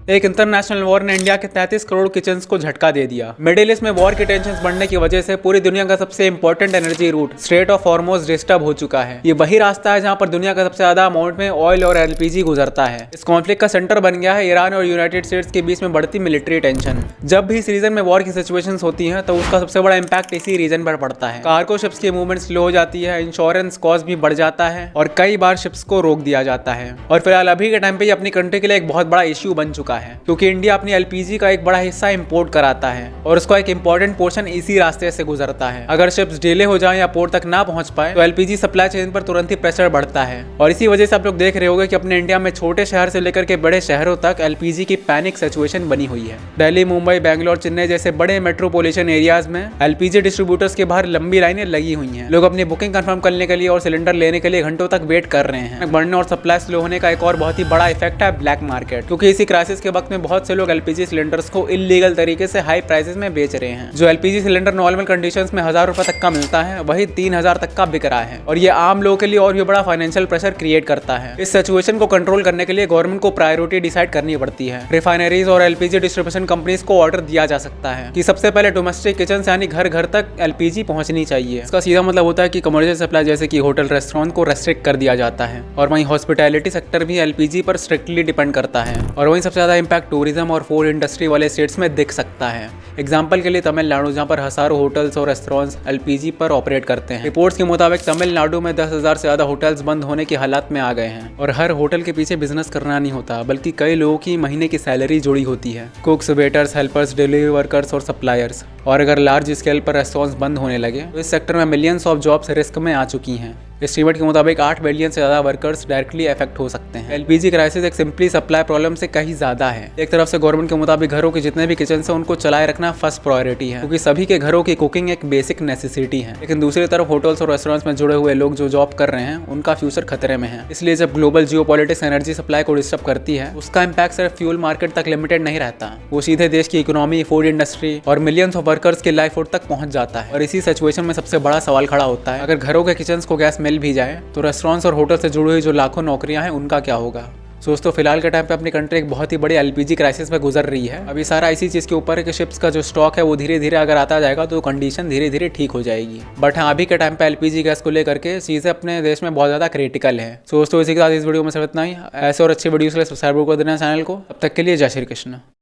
एक international war ने India के 33 करोड़ किचन्स को झटका दे दिया। मिडिल ईस्ट में वॉर की टेंशन बढ़ने की वजह से पूरी दुनिया का सबसे important energy route strait of Hormuz disturb हो चुका है। ये वही रास्ता है जहां पर दुनिया का सबसे ज्यादा अमाउंट में ऑयल और एलपीजी गुजरता है। इस कॉन्फ्लिक्ट का सेंटर बन गया है ईरान और यूनाइटेड स्टेट्स के बीच में बढ़ती मिलिट्री टेंशन। जब भी इस रीजन में वॉर की सिचुएशन होती है तो उसका सबसे बड़ा इंपैक्ट इसी रीजन पर पड़ता है। कार्गो शिप्स की मूवमेंट स्लो हो जाती है, इंश्योरेंस कॉस्ट भी बढ़ जाता है और कई बार शिप्स को रोक दिया जाता है। और फिलहाल अभी के टाइम पे ये अपनी कंट्री के लिए एक बहुत बड़ा इश्यू बन चुका है, क्योंकि इंडिया अपनी एलपीजी का एक बड़ा हिस्सा इंपोर्ट कराता है और उसका एक इंपॉर्टेंट पोर्शन इसी रास्ते से गुजरता है। अगर शिप्स डिले हो जाए या पोर्ट तक ना पहुंच पाए तो एलपीजी सप्लाई चेन पर तुरंत ही प्रेशर बढ़ता है। और इसी वजह से आप लोग देख रहे होंगे कि अपने इंडिया में छोटे शहर से लेकर के बड़े शहरों तक एलपीजी की पैनिक सिचुएशन बनी हुई है। दिल्ली, मुंबई, बैंगलोर, चेन्नई जैसे बड़े मेट्रोपॉलिटन एरियाज में एलपीजी डिस्ट्रीब्यूटर्स के बाहर लंबी लाइनें लगी हुई हैं। लोग अपनी बुकिंग कंफर्म करने के लिए और सिलेंडर लेने के लिए घंटों तक वेट कर रहे हैं। बढ़ने और सप्लाई स्लो होने का एक और बहुत ही बड़ा इफेक्ट है ब्लैक मार्केट, क्योंकि इसी क्राइसिस के वक्त में बहुत से लोग एलपीजी सिलेंडर्स को इलीगल तरीके से हाई प्राइसेस में बेच रहे हैं। जो एलपीजी सिलेंडर नॉर्मल कंडीशंस में 1000 रुपए तक का मिलता है, वही 3000 तक का बिक रहा है और ये आम लोगों के लिए और भी बड़ा फाइनेंशियल प्रेशर क्रिएट करता है। इस सिचुएशन को कंट्रोल करने के लिए गवर्नमेंट को प्रायोरिटी डिसाइड करनी पड़ती है। रिफाइनरीज और एलपीजी डिस्ट्रीब्यूशन कंपनीज को ऑर्डर दिया जा सकता है कि सबसे पहले डोमेस्टिक किचन यानी घर घर तक एलपीजी पहुंचनी चाहिए। इसका सीधा मतलब होता है कि कमर्शियल सप्लाई जैसे कि होटल, रेस्टोरेंट को रेस्ट्रिक्ट कर दिया जाता है। और वहीं हॉस्पिटैलिटी सेक्टर भी एलपीजी पर स्ट्रिक्टली डिपेंड करता है। और वहीं सबसे ज्यादा इंपैक्ट टूरिज्म और फूड इंडस्ट्री वाले स्टेट्स में दिख सकता है। एग्जाम्पल के लिए तमिलनाडु, जहां पर हजारों होटल्स और रेस्टोरेंट्स एलपीजी पर ऑपरेट करते हैं। रिपोर्ट्स के मुताबिक तमिलनाडु में 10,000 से ज्यादा होटल्स बंद होने की हालात में आ गए हैं। और हर होटल के पीछे बिजनेस करना नहीं होता, बल्कि कई लोगों की महीने की सैलरी जुड़ी होती है। कुक्स, वेटर्स, हेल्पर्स, डिलीवरी वर्कर्स और सप्लायर्स। और अगर लार्ज स्केल पर रेस्टोरेंट्स बंद होने लगे तो इस सेक्टर में मिलियंस ऑफ जॉब्स रिस्क में आ चुकी हैं। एस्टीमेट के मुताबिक 8 मिलियन से ज्यादा वर्कर्स डायरेक्टली अफेक्ट हो सकते हैं। एलपीजी क्राइसिस एक सिंपली सप्लाई प्रॉब्लम से कहीं ज्यादा है। एक तरफ से गवर्नमेंट के मुताबिक घरों के जितने भी किचन हैं उनको चलाए रखना फर्स्ट प्रायोरिटी है, क्योंकि सभी के घरों की कुकिंग एक बेसिक नेसेसिटी है। लेकिन दूसरी तरफ होटल्स और रेस्टोरेंट्स में जुड़े हुए लोग जो जॉब कर रहे हैं उनका फ्यूचर खतरे में है। इसलिए जब ग्लोबल जियोपॉलिटिक्स एनर्जी सप्लाई को डिस्टर्ब करती है, उसका इंपैक्ट सिर्फ फ्यूल मार्केट तक लिमिटेड नहीं रहता, वो सीधे देश की इकोनॉमी, फूड इंडस्ट्री और मिलियंस ऑफ वर्कर्स के लाइवहुड तक पहुंच जाता है। और इसी सिचुएशन में सबसे बड़ा सवाल खड़ा होता है, अगर घरों के किचन को गैस मिल भी जाए तो रेस्टोरेंट्स और होटल से जुड़ी हुई जो लाखों नौकरियां हैं उनका क्या होगा। दोस्तों, फिलहाल के टाइम पे अपनी कंट्री एक बहुत ही बड़ी एलपीजी क्राइसिस में गुजर रही है। अभी सारा इसी चीज़ के ऊपर है कि शिप्स का जो स्टॉक है वो धीरे धीरे अगर आता जाएगा तो कंडीशन धीरे धीरे ठीक हो जाएगी। बट हाँ, अभी के टाइम पे एलपीजी गैस को लेकर के चीज़ें अपने देश में बहुत ज़्यादा क्रिटिकल है। दोस्तों, इसी के साथ इस वीडियो में सिर्फ इतना ही। ऐसे और अच्छी वीडियोस के लिए सब्सक्राइब कर देना चैनल को। अब तक के लिए जय श्री कृष्ण।